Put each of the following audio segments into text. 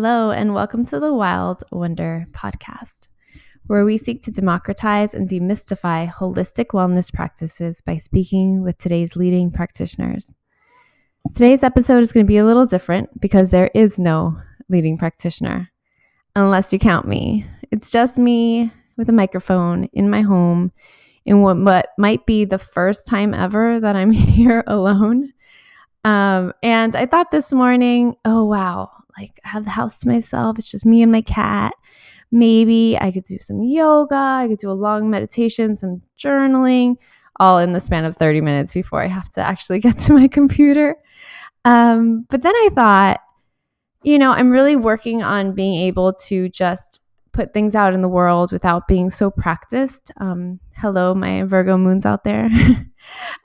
Hello, and welcome to the Wild Wonder podcast, where we seek to democratize and demystify holistic wellness practices by speaking with today's leading practitioners. Today's episode is going to be a little different because there is no leading practitioner, unless you count me. It's just me with a microphone in my home in what might be the first time ever that I'm here alone. And I thought this morning, oh wow, I have the house to myself. It's just me and my cat. Maybe I could do some yoga. I could do a long meditation, some journaling, all in the span of 30 minutes before I have to actually get to my computer. But then I thought, I'm really working on being able to just put things out in the world without being so practiced. Hello, my Virgo Moons out there.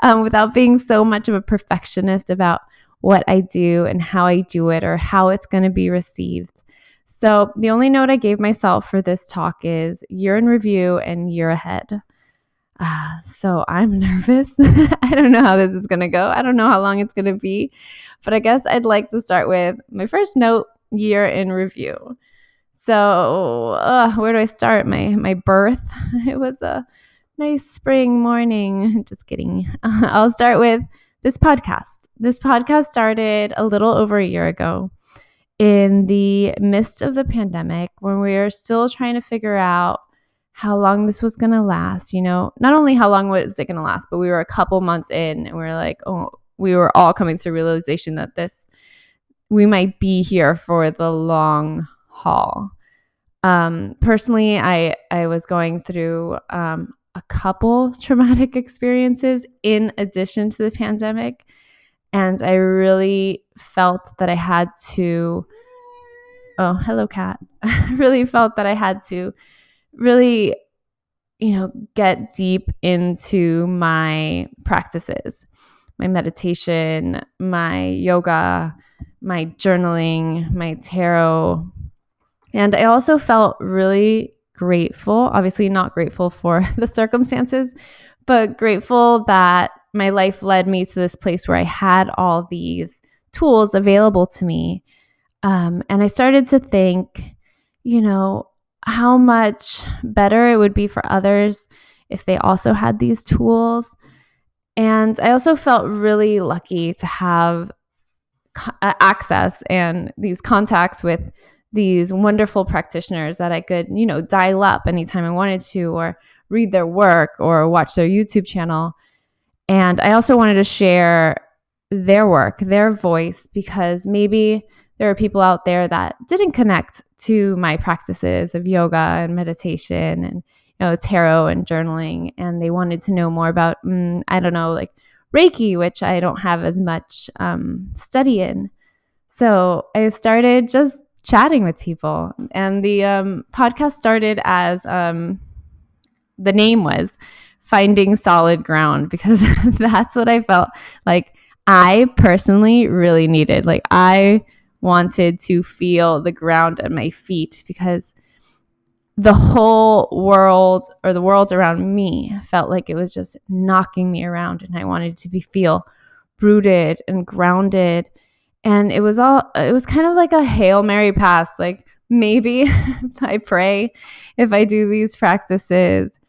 Without being so much of a perfectionist about what I do and how I do it or how it's going to be received. So the only note I gave myself for this talk is year in review and year ahead. So I'm nervous. I don't know how this is going to go. I don't know how long it's going to be, but I guess I'd like to start with my first note, year in review. So where do I start? My birth. It was a nice spring morning. Just kidding. I'll start with this podcast. This podcast started a little over a year ago in the midst of the pandemic when we were still trying to figure out how long this was going to last. Not only how long was it going to last, but we were a couple months in and we were like, we were all coming to realization that we might be here for the long haul. Personally, I was going through a couple traumatic experiences in addition to the pandemic. And I really felt that I had to, hello, cat. I really felt that I had to really, get deep into my practices, my meditation, my yoga, my journaling, my tarot. And I also felt really grateful, obviously not grateful for the circumstances, but grateful that my life led me to this place where I had all these tools available to me. And I started to think, how much better it would be for others if they also had these tools. And I also felt really lucky to have access and these contacts with these wonderful practitioners that I could, dial up anytime I wanted to, or read their work or watch their YouTube channel. And I also wanted to share their work, their voice, because maybe there are people out there that didn't connect to my practices of yoga and meditation and, tarot and journaling. And they wanted to know more about, Reiki, which I don't have as much study in. So I started just chatting with people. And the podcast started as the name was Finding Solid Ground, because that's what I felt like I personally really needed. Like I wanted to feel the ground at my feet because the whole world or the world around me felt like it was just knocking me around, and I wanted to feel rooted and grounded. And it was kind of like a Hail Mary pass. Like maybe if I pray, if I do these practices,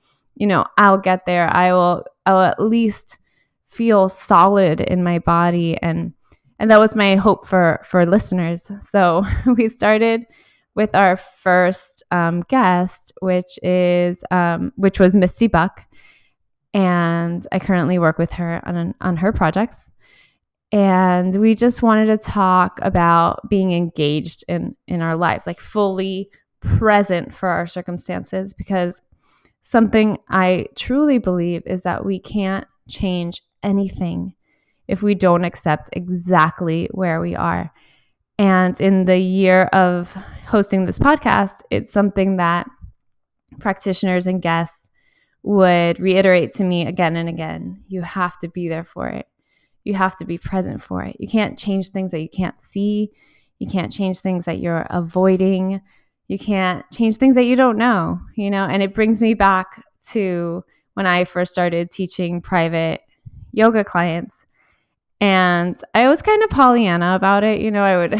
I'll get there. I'll at least feel solid in my body. And that was my hope for listeners. So we started with our first guest, which was Misty Buck. And I currently work with her on her projects. And we just wanted to talk about being engaged in our lives, like fully present for our circumstances, because something I truly believe is that we can't change anything if we don't accept exactly where we are. And in the year of hosting this podcast, it's something that practitioners and guests would reiterate to me again and again. You have to be there for it. You have to be present for it. You can't change things that you can't see. You can't change things that you're avoiding. You can't change things that you don't know, and it brings me back to when I first started teaching private yoga clients. And I was kind of Pollyanna about it. I would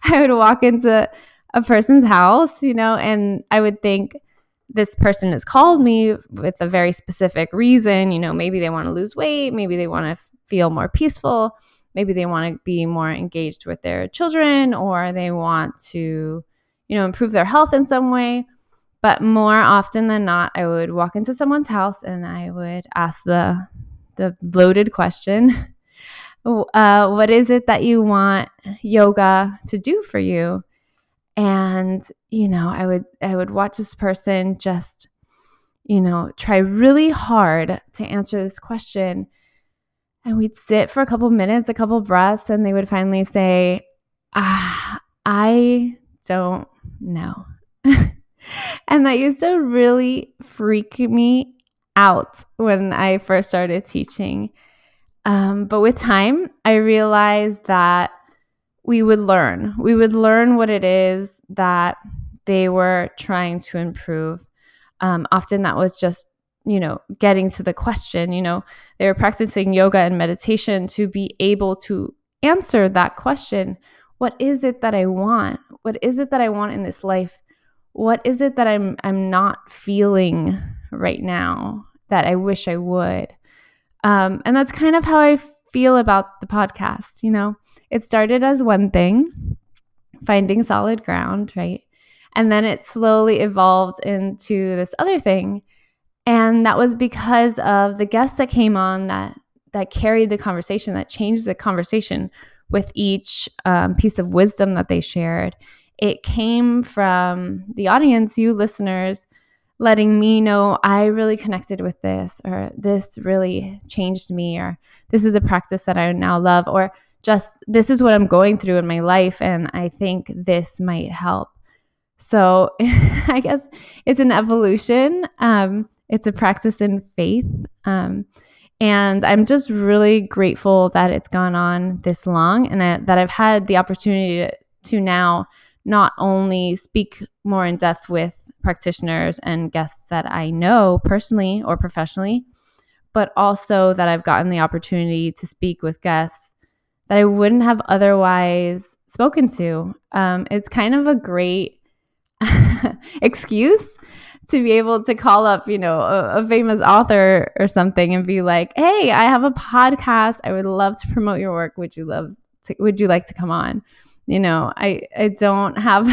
I would walk into a person's house, and I would think this person has called me with a very specific reason. Maybe they want to lose weight. Maybe they want to feel more peaceful. Maybe they want to be more engaged with their children, or they want to, improve their health in some way. But more often than not, I would walk into someone's house and I would ask the loaded question, what is it that you want yoga to do for you? And, I would watch this person just, try really hard to answer this question. And we'd sit for a couple minutes, a couple breaths, and they would finally say, I don't know. And that used to really freak me out when I first started teaching. But with time, I realized that we would learn. We would learn what it is that they were trying to improve. Often that was just, getting to the question. They were practicing yoga and meditation to be able to answer that question. What is it that I want? What is it that I want in this life? What is it that I'm not feeling right now that I wish I would? And that's kind of how I feel about the podcast. It started as one thing, finding solid ground, right? And then it slowly evolved into this other thing. And that was because of the guests that came on that carried the conversation, that changed the conversation with each piece of wisdom that they shared. It came from the audience, you listeners, letting me know I really connected with this, or this really changed me, or this is a practice that I now love, or just this is what I'm going through in my life and I think this might help. So I guess it's an evolution. It's a practice in faith. And I'm just really grateful that it's gone on this long, and that I've had the opportunity to now not only speak more in depth with practitioners and guests that I know personally or professionally, but also that I've gotten the opportunity to speak with guests that I wouldn't have otherwise spoken to. It's kind of a great excuse to be able to call up, a famous author or something and be like, hey, I have a podcast. I would love to promote your work. Would you like to come on? I don't have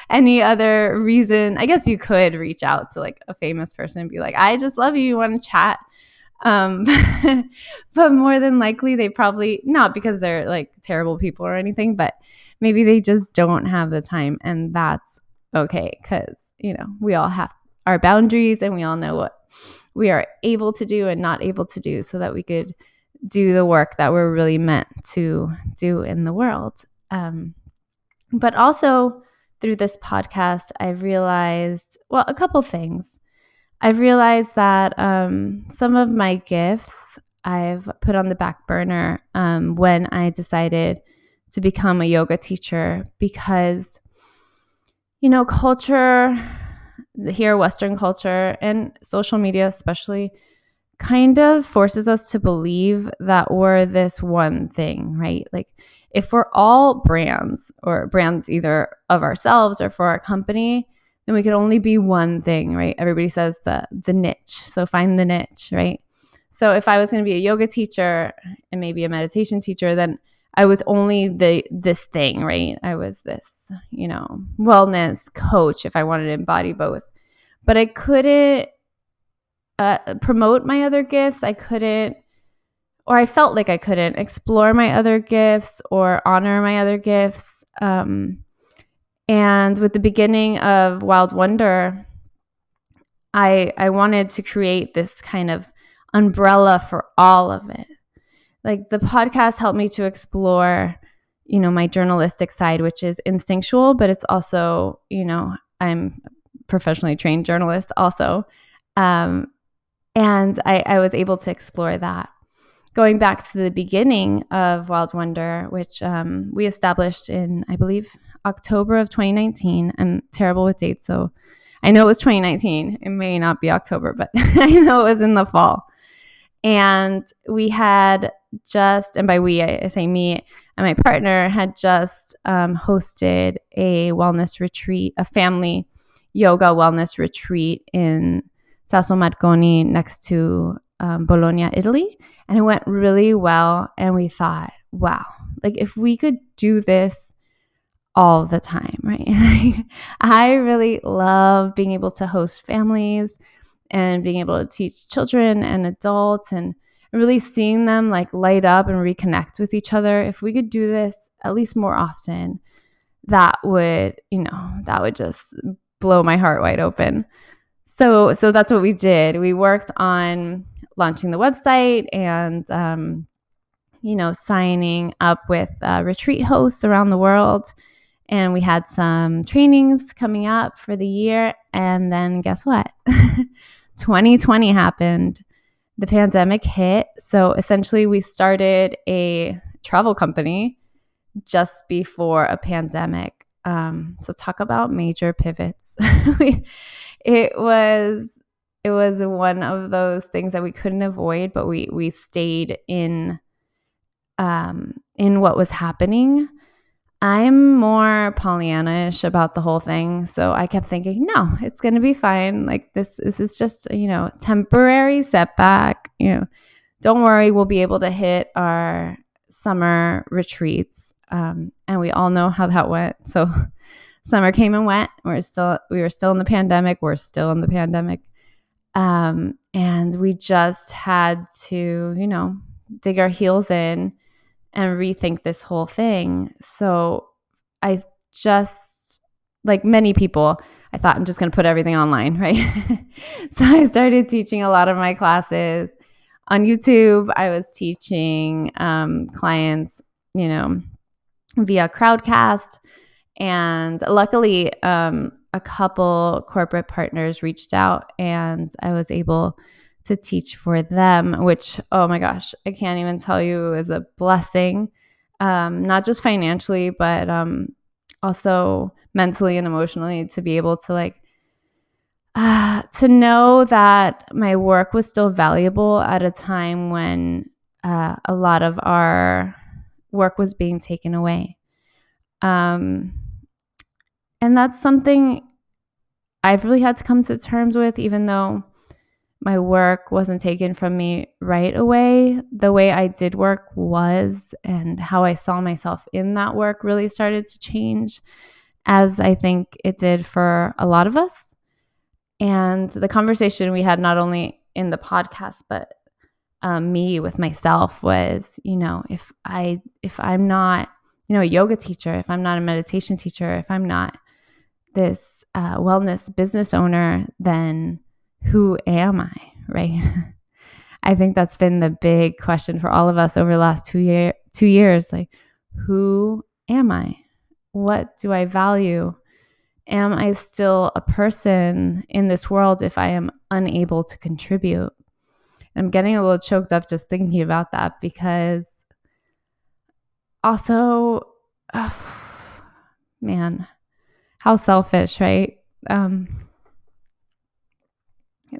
any other reason. I guess you could reach out to like a famous person and be like, I just love you. You want to chat? But more than likely they probably, not because they're like terrible people or anything, but maybe they just don't have the time, and that's okay, because we all have our boundaries and we all know what we are able to do and not able to do, so that we could do the work that we're really meant to do in the world. But also through this podcast, I've realized, a couple things. I've realized that some of my gifts I've put on the back burner when I decided to become a yoga teacher, because, culture here, Western culture and social media especially, kind of forces us to believe that we're this one thing, right? Like if we're all brands, or brands either of ourselves or for our company, then we can only be one thing, right? Everybody says the niche. So find the niche, right? So if I was going to be a yoga teacher and maybe a meditation teacher, then I was only this thing, right? I was this, wellness coach if I wanted to embody both. But I couldn't promote my other gifts. I couldn't, or I felt like I couldn't explore my other gifts or honor my other gifts. And with the beginning of Wild Wonder, I wanted to create this kind of umbrella for all of it. Like the podcast helped me to explore, my journalistic side, which is instinctual, but it's also, I'm a professionally trained journalist also. And I was able to explore that. Going back to the beginning of Wild Wonder, which we established in, I believe, October of 2019. I'm terrible with dates, so I know it was 2019. It may not be October, but I know it was in the fall. And we had just, and by we, I say me and my partner, had just hosted a wellness retreat, a family yoga wellness retreat in Sasso Marconi next to Bologna, Italy. And it went really well. And we thought, wow, like if we could do this all the time, right? I really love being able to host families and being able to teach children and adults and really seeing them like light up and reconnect with each other. If we could do this at least more often, that would just blow my heart wide open. So that's what we did. We worked on launching the website and, signing up with retreat hosts around the world. And we had some trainings coming up for the year. And then guess what? 2020 happened. The pandemic hit. So essentially we started a travel company just before a pandemic. So talk about major pivots. It was one of those things that we couldn't avoid, but we stayed in what was happening. I'm more Pollyanna-ish about the whole thing. So I kept thinking, no, it's going to be fine. Like this is just, temporary setback. Don't worry, we'll be able to hit our summer retreats. And we all know how that went. So summer came and went. We were still in the pandemic. We're still in the pandemic. And we just had to, dig our heels in and rethink this whole thing. So I just, like many people, I thought I'm just going to put everything online, right? So I started teaching a lot of my classes on YouTube. I was teaching clients, via Crowdcast. And luckily, a couple corporate partners reached out and I was able to teach for them, which, oh my gosh, I can't even tell you, it was a blessing, not just financially, but also mentally and emotionally, to be able to to know that my work was still valuable at a time when a lot of our work was being taken away. And that's something I've really had to come to terms with, even though my work wasn't taken from me right away. The way I did work was, and how I saw myself in that work really started to change, as I think it did for a lot of us. And the conversation we had, not only in the podcast, but me with myself, was, if I'm not, a yoga teacher, if I'm not a meditation teacher, if I'm not this wellness business owner, then who am I, right? I think that's been the big question for all of us over the last 2 years. Like, who am I? What do I value? Am I still a person in this world if I am unable to contribute? I'm getting a little choked up just thinking about that, because also, man, how selfish, right?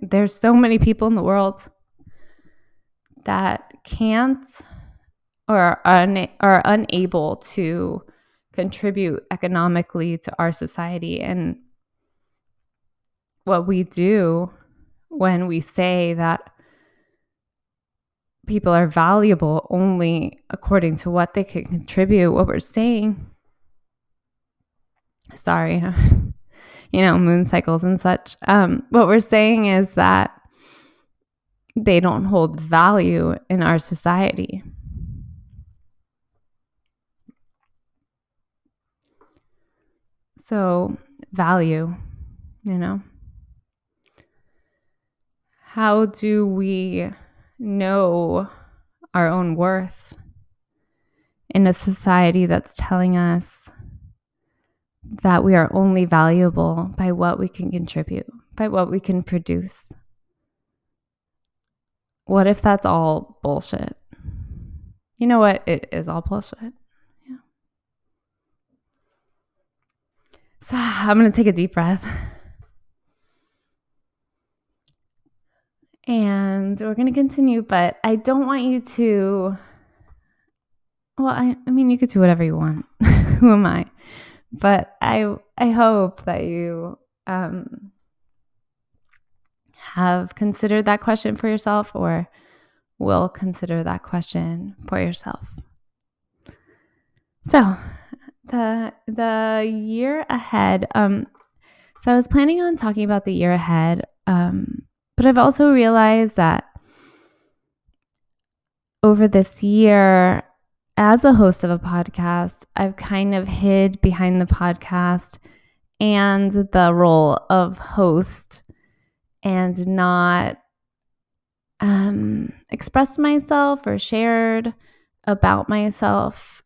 There's so many people in the world that can't or are unable to contribute economically to our society. And what we do when we say that people are valuable only according to what they can contribute, what we're saying, moon cycles and such. What we're saying is that they don't hold value in our society. So value, how do we know our own worth in a society that's telling us that we are only valuable by what we can contribute, by what we can produce? What if that's all bullshit? You know what? It is all bullshit. Yeah. So I'm going to take a deep breath. And we're going to continue, but I don't want you to well, I mean, you could do whatever you want. Who am I? But I hope that you have considered that question for yourself, or will consider that question for yourself. So the year ahead. So I was planning on talking about the year ahead, but I've also realized that over this year, as a host of a podcast, I've kind of hid behind the podcast and the role of host and not expressed myself or shared about myself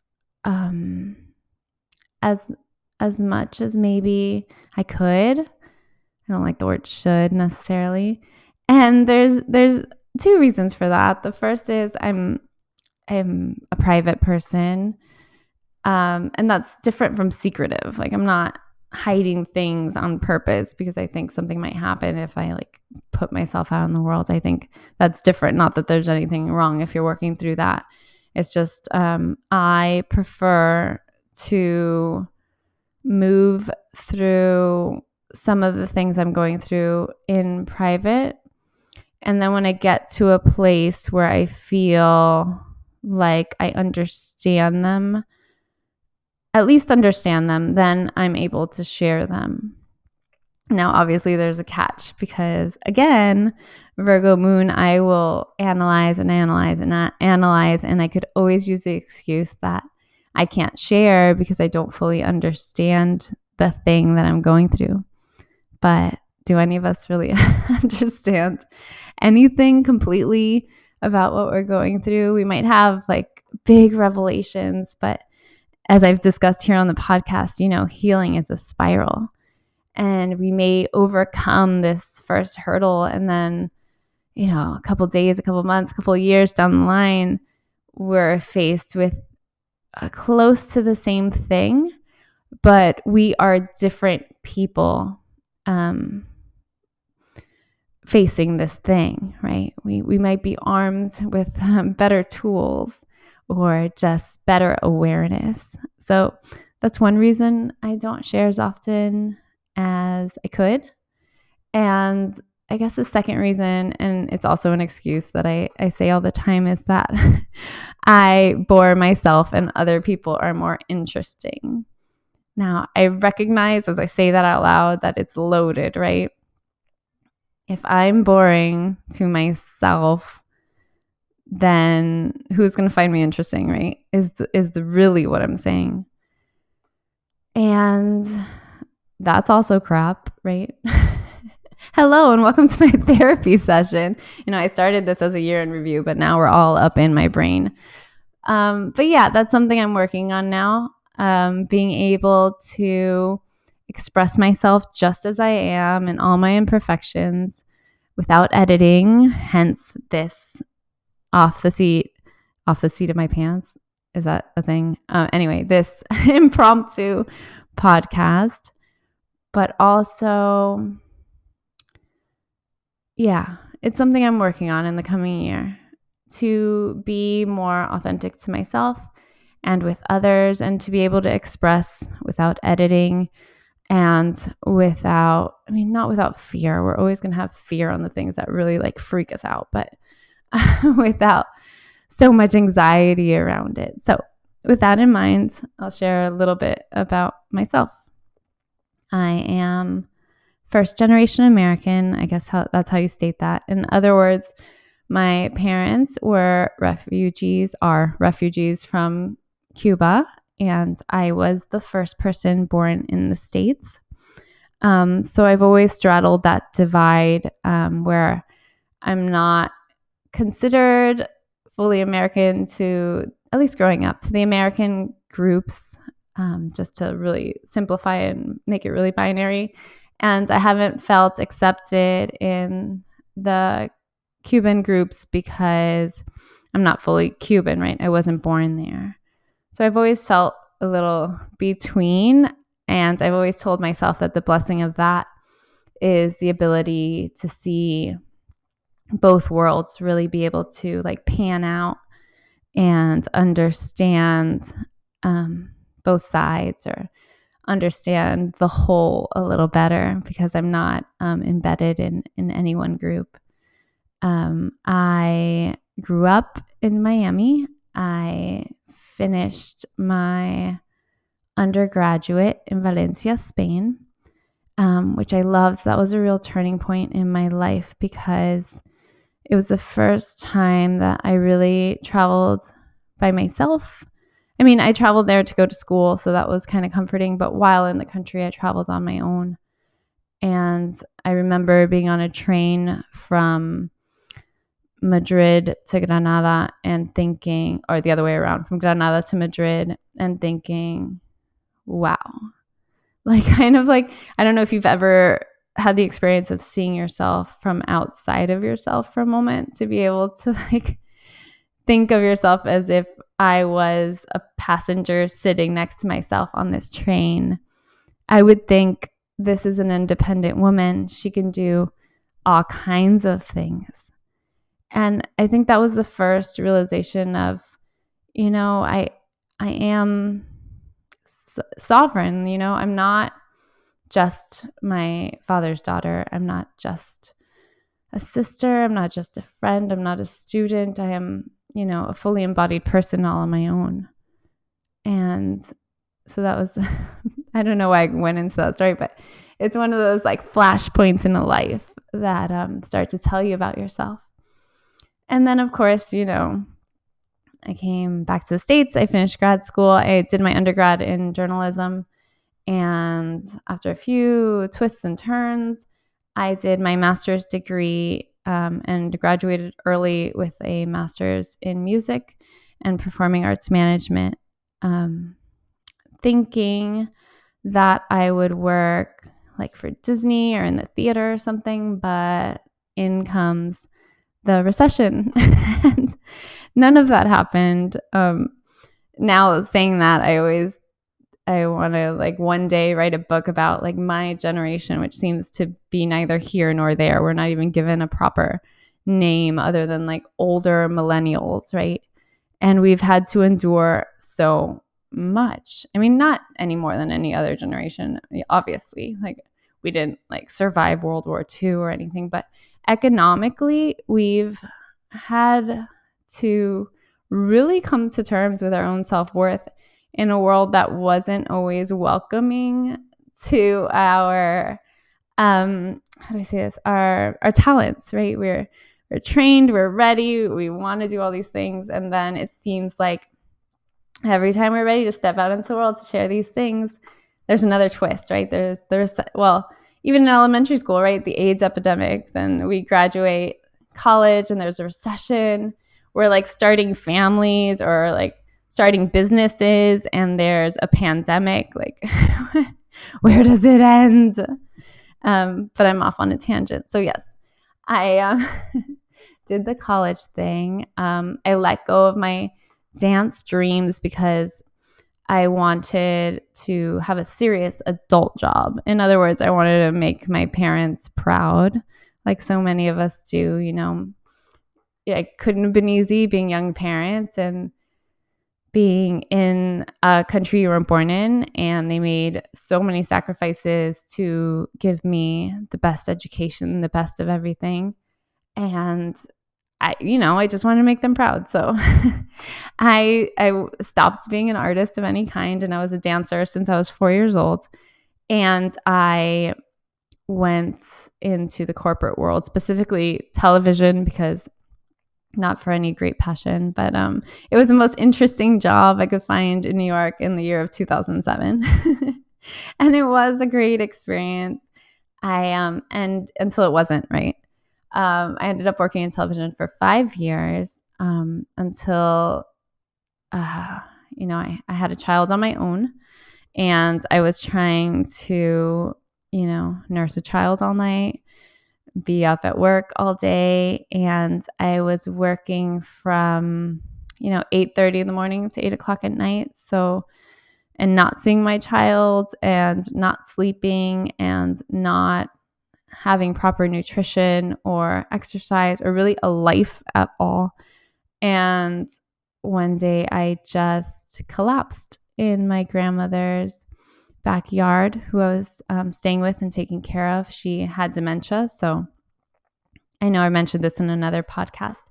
as much as maybe I could. I don't like the word should necessarily. And there's two reasons for that. The first is I'm a private person. And that's different from secretive. Like, I'm not hiding things on purpose because I think something might happen if I like put myself out in the world. I think that's different. Not that there's anything wrong if you're working through that. It's just I prefer to move through some of the things I'm going through in private. And then when I get to a place where I feel like I understand them, at least understand them, then I'm able to share them. Now, obviously, there's a catch because, again, Virgo Moon, I will analyze and analyze and analyze, and I could always use the excuse that I can't share because I don't fully understand the thing that I'm going through. But do any of us really understand anything completely about what we're going through? We might have like big revelations, but as I've discussed here on the podcast, healing is a spiral. And we may overcome this first hurdle, and then, a couple days, a couple months, a couple years down the line, we're faced with close to the same thing, but we are different people facing this thing, right? We might be armed with better tools or just better awareness. So that's one reason I don't share as often as I could. And I guess the second reason, and it's also an excuse that I say all the time, is that I bore myself and other people are more interesting. Now, I recognize as I say that out loud that it's loaded, right? If I'm boring to myself, then who's going to find me interesting, right? Is really what I'm saying. And that's also crap, right? Hello and welcome to my therapy session. I started this as a year in review, but now we're all up in my brain. But yeah, that's something I'm working on now. Being able to express myself just as I am and all my imperfections without editing, hence this off the seat of my pants. Is that a thing? Anyway, this impromptu podcast, but also, yeah, it's something I'm working on in the coming year to be more authentic to myself and with others, and to be able to express without editing and not without fear. We're always going to have fear on the things that really like freak us out, but without so much anxiety around it. So with that in mind, I'll share a little bit about myself. I am first generation American. I guess that's how you state that. In other words, my parents are refugees from Cuba, and I was the first person born in the States. So I've always straddled that divide where I'm not considered fully American to, at least growing up, to the American groups, just to really simplify and make it really binary. And I haven't felt accepted in the Cuban groups because I'm not fully Cuban, right? I wasn't born there. So I've always felt a little between, and I've always told myself that the blessing of that is the ability to see both worlds, really be able to like pan out and understand both sides, or understand the whole a little better, because I'm not embedded in any one group. I grew up in Miami. I finished my undergraduate in Valencia, Spain, which I loved. So that was a real turning point in my life, because it was the first time that I really traveled by myself. I mean, I traveled there to go to school, so that was kind of comforting. But while in the country, I traveled on my own. And I remember being on a train from Madrid to Granada and thinking, or the other way around, from Granada to Madrid, and thinking, wow. Like, kind of like, I don't know if you've ever had the experience of seeing yourself from outside of yourself for a moment, to be able to like think of yourself as if I was a passenger sitting next to myself on this train. I would think, this is an independent woman. She can do all kinds of things. And I think that was the first realization of, I am sovereign. I'm not just my father's daughter. I'm not just a sister. I'm not just a friend. I'm not a student. I am, a fully embodied person all on my own. And so that was, I don't know why I went into that story, but it's one of those like flash points in a life that start to tell you about yourself. And then, of course, I came back to the States. I finished grad school. I did my undergrad in journalism. And after a few twists and turns, I did my master's degree and graduated early with a master's in music and performing arts management, thinking that I would work like for Disney or in the theater or something, but in comes the recession. And none of that happened. Now saying that, I want to like one day write a book about like my generation, which seems to be neither here nor there. We're not even given a proper name other than like older millennials, right? And we've had to endure so much. I mean, not any more than any other generation, obviously. Like, we didn't like survive World War II or anything, but economically, we've had to really come to terms with our own self-worth in a world that wasn't always welcoming to our how do I say this? Our talents, right? We're trained, we're ready, we want to do all these things, and then it seems like every time we're ready to step out into the world to share these things, there's another twist, right? There's well, even in elementary school, right? The AIDS epidemic, then we graduate college and there's a recession. We're like starting families or like starting businesses and there's a pandemic. Like, where does it end? But I'm off on a tangent. So yes, I did the college thing. I let go of my dance dreams because I wanted to have a serious adult job. In other words, I wanted to make my parents proud, like so many of us do. It couldn't have been easy being young parents and being in a country you weren't born in, and they made so many sacrifices to give me the best education, the best of everything. And I just wanted to make them proud. So I stopped being an artist of any kind, and I was a dancer since I was 4 years old. And I went into the corporate world, specifically television, because not for any great passion, but it was the most interesting job I could find in New York in the year of 2007. And it was a great experience. And until it wasn't, right? I ended up working in television for 5 years until, I had a child on my own, and I was trying to, nurse a child all night, be up at work all day, and I was working from 8:30 in the morning to 8 o'clock at night. So, and not seeing my child and not sleeping and not having proper nutrition or exercise or really a life at all. And one day I just collapsed in my grandmother's backyard, who I was staying with and taking care of. She had dementia. So I know I mentioned this in another podcast,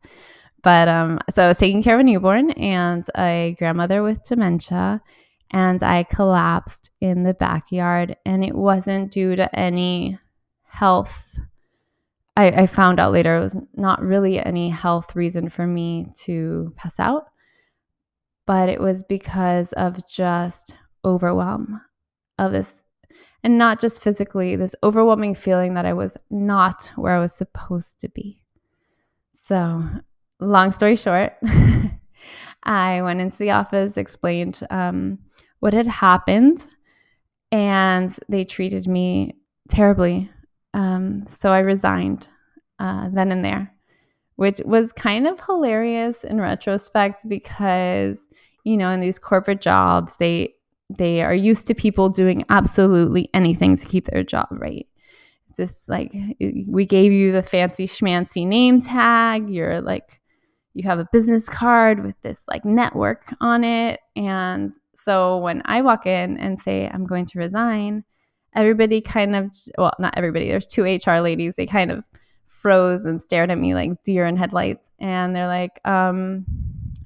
but so I was taking care of a newborn and a grandmother with dementia, and I collapsed in the backyard, and it wasn't due to any health. I found out later it was not really any health reason for me to pass out, but it was because of just overwhelm of this, and not just physically, this overwhelming feeling that I was not where I was supposed to be. So, long story short, I went into the office, explained what had happened, and they treated me terribly. So I resigned then and there, which was kind of hilarious in retrospect because, in these corporate jobs, they are used to people doing absolutely anything to keep their job, right? It's just like, we gave you the fancy schmancy name tag. You're like, you have a business card with this like network on it. And so when I walk in and say, I'm going to resign, everybody kind of, well, not everybody, there's 2 HR ladies. They kind of froze and stared at me like deer in headlights. And they're like,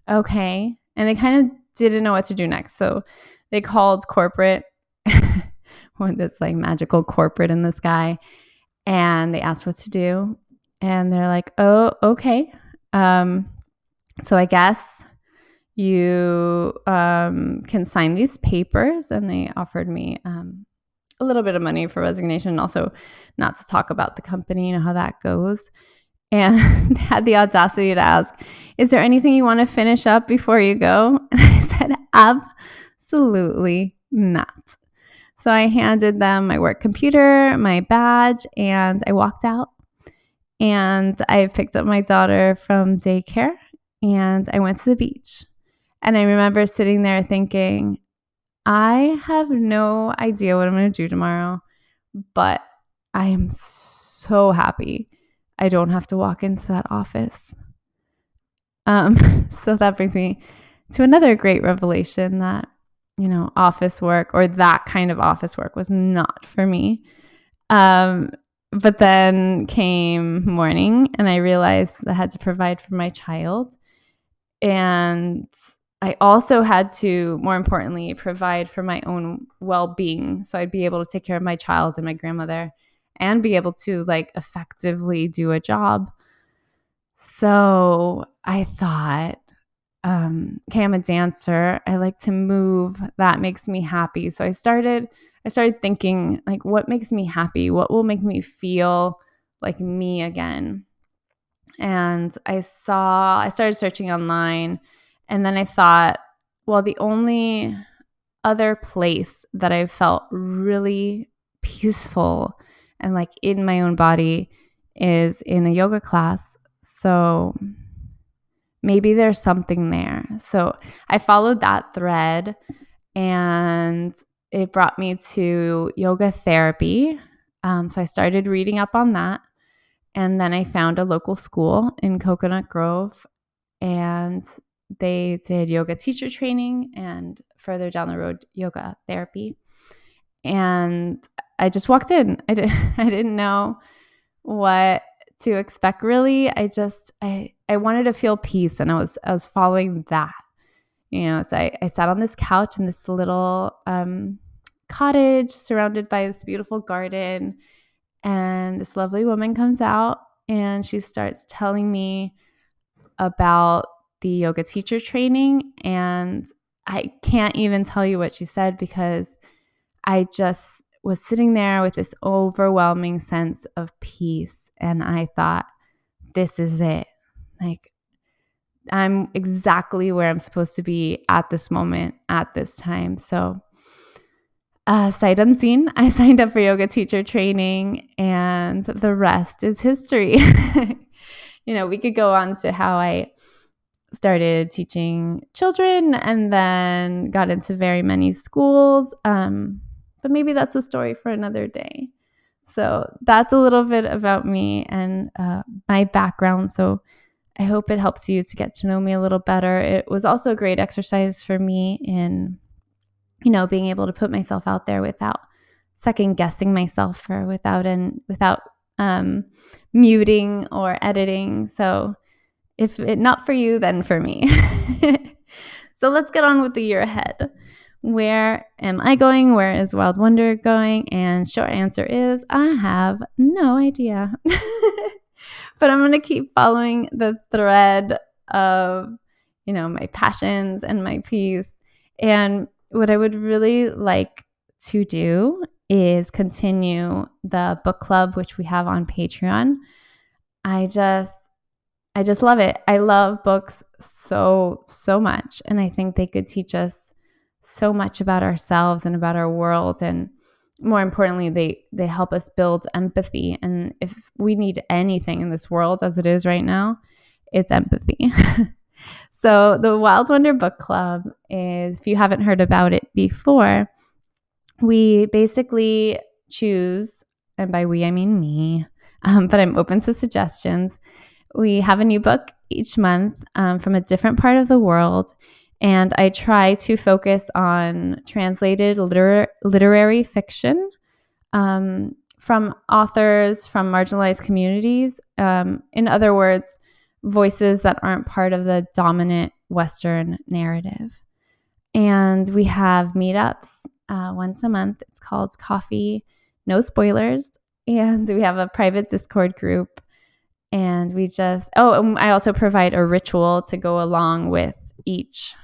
okay. And they kind of didn't know what to do next. So they called corporate, this like magical corporate in the sky, and they asked what to do. And they're like, oh, okay. So I guess you can sign these papers. And they offered me a little bit of money for resignation, and also not to talk about the company, how that goes. And they had the audacity to ask, is there anything you want to finish up before you go? And I said, absolutely not. So I handed them my work computer, my badge, and I walked out. And I picked up my daughter from daycare, and I went to the beach. And I remember sitting there thinking, I have no idea what I'm going to do tomorrow, but I am so happy I don't have to walk into that office. So that brings me to another great revelation that, office work, or that kind of office work, was not for me. But then came morning, and I realized I had to provide for my child. And I also had to, more importantly, provide for my own well-being. So I'd be able to take care of my child and my grandmother and be able to like effectively do a job. So I thought, okay, I'm a dancer. I like to move. That makes me happy. So I started thinking, like, what makes me happy? What will make me feel like me again? And I started searching online, and then I thought, well, the only other place that I felt really peaceful and like in my own body is in a yoga class. So maybe there's something there. So I followed that thread, and it brought me to yoga therapy. So I started reading up on that. And then I found a local school in Coconut Grove, and they did yoga teacher training and further down the road, yoga therapy. And I just walked in. I didn't know what to expect, really. I wanted to feel peace, and I was following that. So I sat on this couch in this little cottage surrounded by this beautiful garden, and this lovely woman comes out, and she starts telling me about the yoga teacher training. And I can't even tell you what she said, because I just was sitting there with this overwhelming sense of peace. And I thought, this is it. Like, I'm exactly where I'm supposed to be at this moment, at this time. So sight unseen, I signed up for yoga teacher training, and the rest is history. We could go on to how I started teaching children and then got into very many schools. But maybe that's a story for another day. So that's a little bit about me and my background. So I hope it helps you to get to know me a little better. It was also a great exercise for me in, being able to put myself out there without second guessing myself or without muting or editing. So if it not for you, then for me. So let's get on with the year ahead. Where am I going? Where is Wild Wonder going? And short answer is I have no idea. But I'm going to keep following the thread of, my passions and my peace. And what I would really like to do is continue the book club, which we have on Patreon. I just love it. I love books so much. And I think they could teach us so much about ourselves and about our world. And more importantly, they help us build empathy. And if we need anything in this world as it is right now, it's empathy. So the Wild Wonder Book Club is, if you haven't heard about it before, we basically choose, and by we I mean me, but I'm open to suggestions. We have a new book each month from a different part of the world, and I try to focus on translated literary fiction from authors from marginalized communities. In other words, voices that aren't part of the dominant Western narrative. And we have meetups once a month. It's called Coffee, No Spoilers. And we have a private Discord group. And I also provide a ritual to go along with each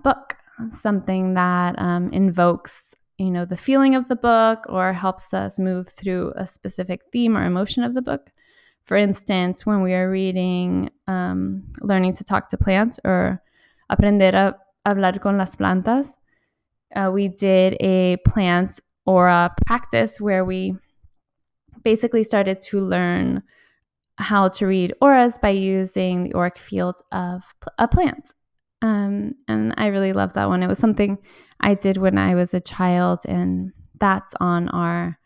book, something that invokes, the feeling of the book or helps us move through a specific theme or emotion of the book. For instance, when we are reading Learning to Talk to Plants or Aprender a hablar con las plantas, we did a plant aura practice where we basically started to learn how to read auras by using the auric field of a plant. And I really love that one. It was something I did when I was a child, and that's on our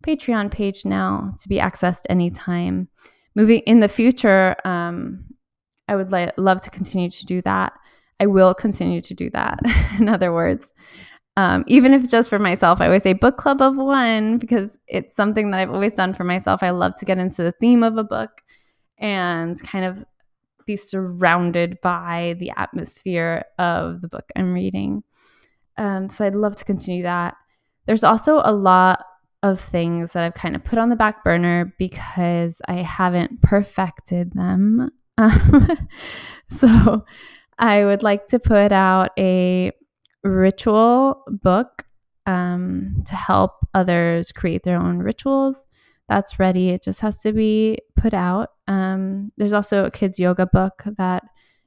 Patreon page now to be accessed anytime. Moving in the future, I would love to continue to do that. I will continue to do that. In other words, even if just for myself, I always say book club of one because it's something that I've always done for myself. I love to get into the theme of a book and kind of be surrounded by the atmosphere of the book I'm reading. So I'd love to continue that. There's also a lot of things that I've kind of put on the back burner because I haven't perfected them. So I would like to put out a ritual book to help others create their own rituals. That's ready. It just has to be put out. There's also a kids yoga book that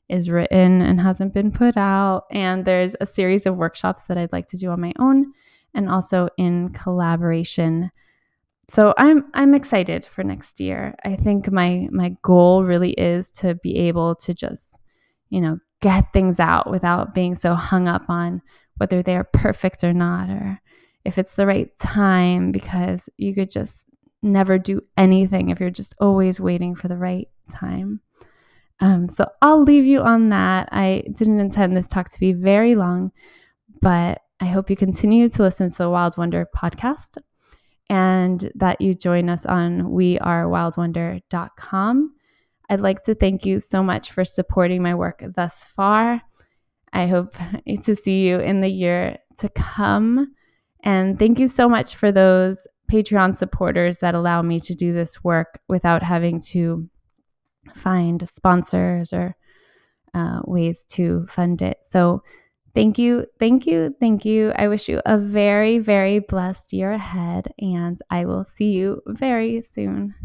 is written and hasn't been put out. And there's a series of workshops that I'd like to do on my own and also in collaboration. So I'm excited for next year. I think my goal really is to be able to just, get things out without being so hung up on whether they're perfect or not, or if it's the right time, because you could just never do anything if you're just always waiting for the right time. So I'll leave you on that. I didn't intend this talk to be very long, but I hope you continue to listen to the Wild Wonder podcast and that you join us on wearewildwonder.com. I'd like to thank you so much for supporting my work thus far. I hope to see you in the year to come. And thank you so much for those Patreon supporters that allow me to do this work without having to find sponsors or ways to fund it. So thank you. I wish you a very, very blessed year ahead, and I will see you very soon.